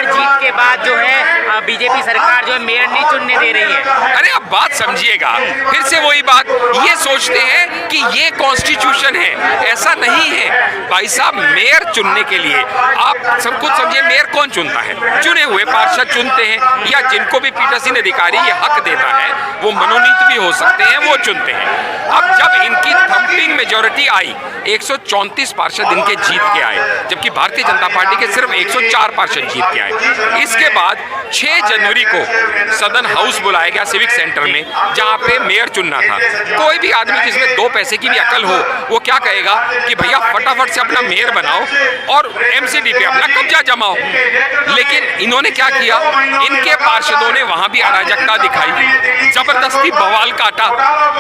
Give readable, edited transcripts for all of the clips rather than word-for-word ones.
बार जीत के बाद जो है बीजेपी सरकार जो है मेयर नहीं चुनने दे रही है। अरे अब बात समझिएगा, फिर से वही बात, ये सोचते हैं कि ये कॉन्स्टिट्यूशन है, ऐसा नहीं है भाई साहब। मेयर चुनने के लिए आप सब कुछ समझिए, मेयर कौन चुनता है? चुने हुए पार्षद चुनते हैं, या जिनको भी पीठासीन अधिकारी ये हक देता है, वो मनोनीत भी हो सकते हैं, वो चुनते हैं। अब जब इनकी थम्पिंग मेजॉरिटी आई, 134 पार्षद इनके जीत के आए, जबकि भारतीय जनता पार्टी के सिर्फ 104 पार्षद जीत के आए। इसके बाद 6 जनवरी को सदन हाउस बुलाया गया सिविक सेंटर में, जहां पे मेयर चुनना था। कोई भी आदमी जिसमें 2 पैसे की भी अकल हो, वो क्या कहेगा कि भैया फटाफट से अपना मेयर बनाओ और एमसीडी पे अपना कब्जा जमाओ। लेकिन इन्होंने क्या किया, इनके पार्षदों ने वहां भी अराजकता दिखाई, जबरदस्ती बवाल काटा,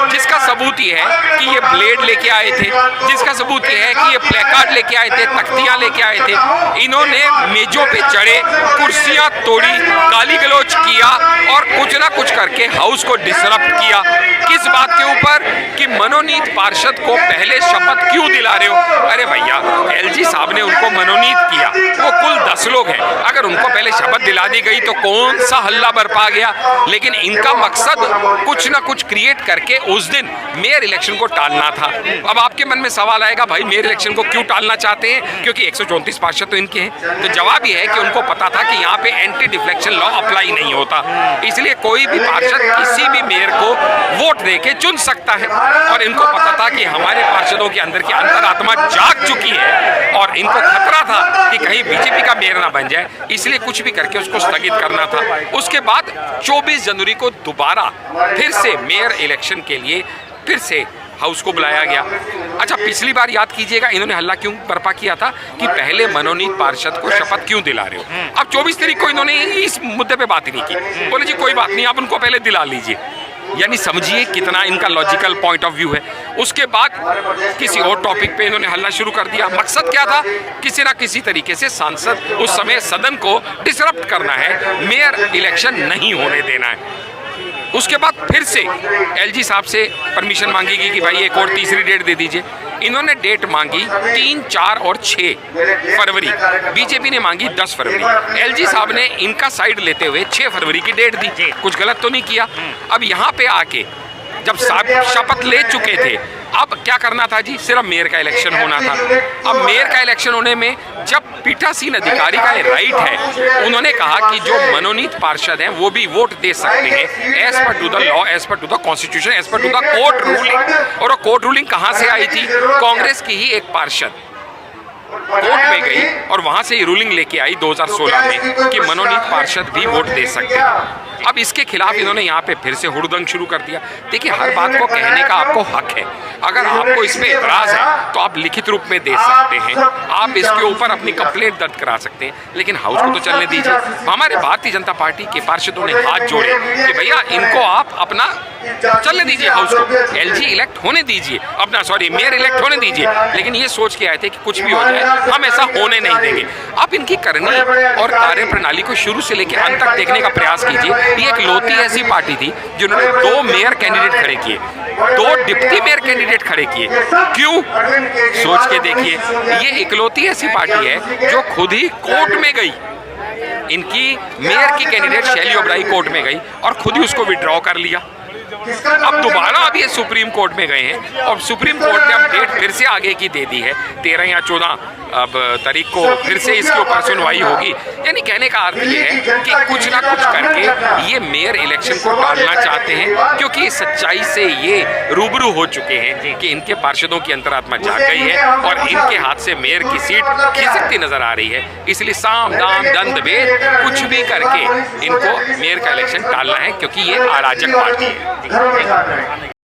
जिसका सबूत ये है कि ये ब्लेड लेके आए थे, जिसका सबूत ये है कि ये प्लेकार्ड लेके आए थे, तख्तियां लेके आए थे। इन्होंने मेजों पे चढ़े, कुर्सियां तोड़ी, गाली गलौज किया और कुछ ना कुछ करके हाउस को डिसरप्ट किया। किस बात के ऊपर कि मनोनीत पार्षद को पहले शपथ क्यों दिला रहे हो? अरे भैया, एलजी साहब ने उनको मनोनीत किया, वो कुल 10 लोग हैं, अगर उनको पहले शपथ दिला दी गई तो कौन सा हल्ला बरपा गया। लेकिन इनका मकसद कुछ ना कुछ क्रिएट करके उस दिन मेयर इलेक्शन को टालना था। अब आपके मन में सवाल आएगा, भाई मेयर इलेक्शन को क्यों टालना चाहते हैं? क्योंकि 134 पार्षद तो इनके हैं। तो जवाब ये है कि उनको पता था कि यहाँ पे एंटी डिफ्लेक्शन लॉ अप्लाई नहीं होता, इसलिए कोई भी पार्षद किसी भी मेयर को वोट देके चुन सकता है। और इनको पता था कि हमारे पार्षदों के अंदर की अंतरात्मा जाग चुकी है और इनको खतरा था कि कहीं बीजेपी का मेयर ना बन जाए, इसलिए कुछ भी करके उसको स्थगित करना था। उसके बाद 24 जनवरी को दोबारा फिर से मेयर इलेक्शन के लिए फिर से हाउस को बुलाया गया। अच्छा, पिछली बार याद कीजिएगा इन्होंने हल्ला क्यों बर्पा किया था कि पहले मनोनीत पार्षद को शपथ क्यों दिला रहे हो। अब 24 तारीख को इन्होंने इस मुद्दे पे बात ही नहीं की, बोले जी कोई बात नहीं, आप उनको पहले दिला लीजिए। यानी समझिए कितना इनका लॉजिकल पॉइंट ऑफ व्यू है। उसके बाद किसी और टॉपिक पे इन्होंने हल्ला शुरू कर दिया। मकसद क्या था? किसी ना किसी तरीके से सांसद उस समय सदन को डिसरप्ट करना है, मेयर इलेक्शन नहीं होने देना है। उसके बाद फिर से एलजी साहब से परमिशन मांगी गई कि भाई एक और तीसरी डेट दे दीजिए। इन्होंने डेट मांगी 3, 4 और 6 फरवरी, बीजेपी ने मांगी 10 फरवरी। एलजी साहब ने इनका साइड लेते हुए 6 फरवरी की डेट दी। कुछ गलत तो नहीं किया। अब यहाँ पे आके जब शपथ ले चुके थे, अब क्या करना था जी? सिर्फ मेयर का इलेक्शन होना था। अब मेयर का इलेक्शन होने में जब पीठासीन अधिकारी का ये राइट है, उन्होंने कहा कि जो मनोनीत पार्षद हैं वो भी वोट दे सकते हैं as per to the law, as per to the constitution, as per to the court ruling. और वो कोर्ट रूलिंग कहाँ से आई थी? कांग्रेस की ही एक पार्षद कोर्ट में गई और वहां से ये रूलिंग लेके आई 2016 में कि मनोनीत पार्षद भी वोट दे सकते हैं। अब इसके खिलाफ इन्होंने यहाँ पे फिर से हुड़दंग शुरू कर दिया। देखिए, हर बात को कहने का आपको हक है। अगर आपको इस पे एतराज़ है तो आप लिखित रूप में दे सकते हैं, आप इसके ऊपर अपनी कंप्लेंट दर्ज करा सकते हैं, लेकिन हाउस को तो चलने दीजिए। हमारे भारतीय जनता पार्टी के पार्षदों ने हाथ जोड़े कि भैया इनको आप अपना चलने दीजिए, हाउस को एलजी इलेक्ट होने दीजिए, अपना मेयर इलेक्ट होने दीजिए। लेकिन ये सोच के आए थे कि कुछ भी हो जाए हम ऐसा होने नहीं देंगे। आप इनकी करनी और कार्य प्रणाली को शुरू से लेकर अंत तक देखने का प्रयास कीजिए। ये एक लौती ऐसी पार्टी थी जिन्होंने 2 मेयर कैंडिडेट खड़े किए, 2 डिप्टी मेयर कैंडिडेट खड़े किए। क्यों? सोच के देखिए। ये इकलौती ऐसी पार्टी है जो खुद ही कोर्ट में गई। इनकी मेयर की कैंडिडेट शैली ओबराई कोर्ट में गई और खुद ही उसको विड्रॉ कर लिया। अब दोबारा अब ये सुप्रीम कोर्ट में गए हैं और सुप्रीम कोर्ट ने अब डेट फिर से आगे की दे दी है, 13 या 14 अब तारीख को फिर से इसके ऊपर सुनवाई होगी। यानी कहने का अर्थ ये है कि कुछ ना कुछ करके ये मेयर इलेक्शन को टालना चाहते हैं, क्योंकि सच्चाई से ये रूबरू हो चुके हैं कि इनके पार्षदों की अंतरात्मा जाग गई है और इनके हाथ से मेयर की सीट खिसकती नजर आ रही है। इसलिए साम दाम दंड भेद कुछ भी करके इनको मेयर का इलेक्शन टालना है, क्योंकि ये अराजक पार्टी है।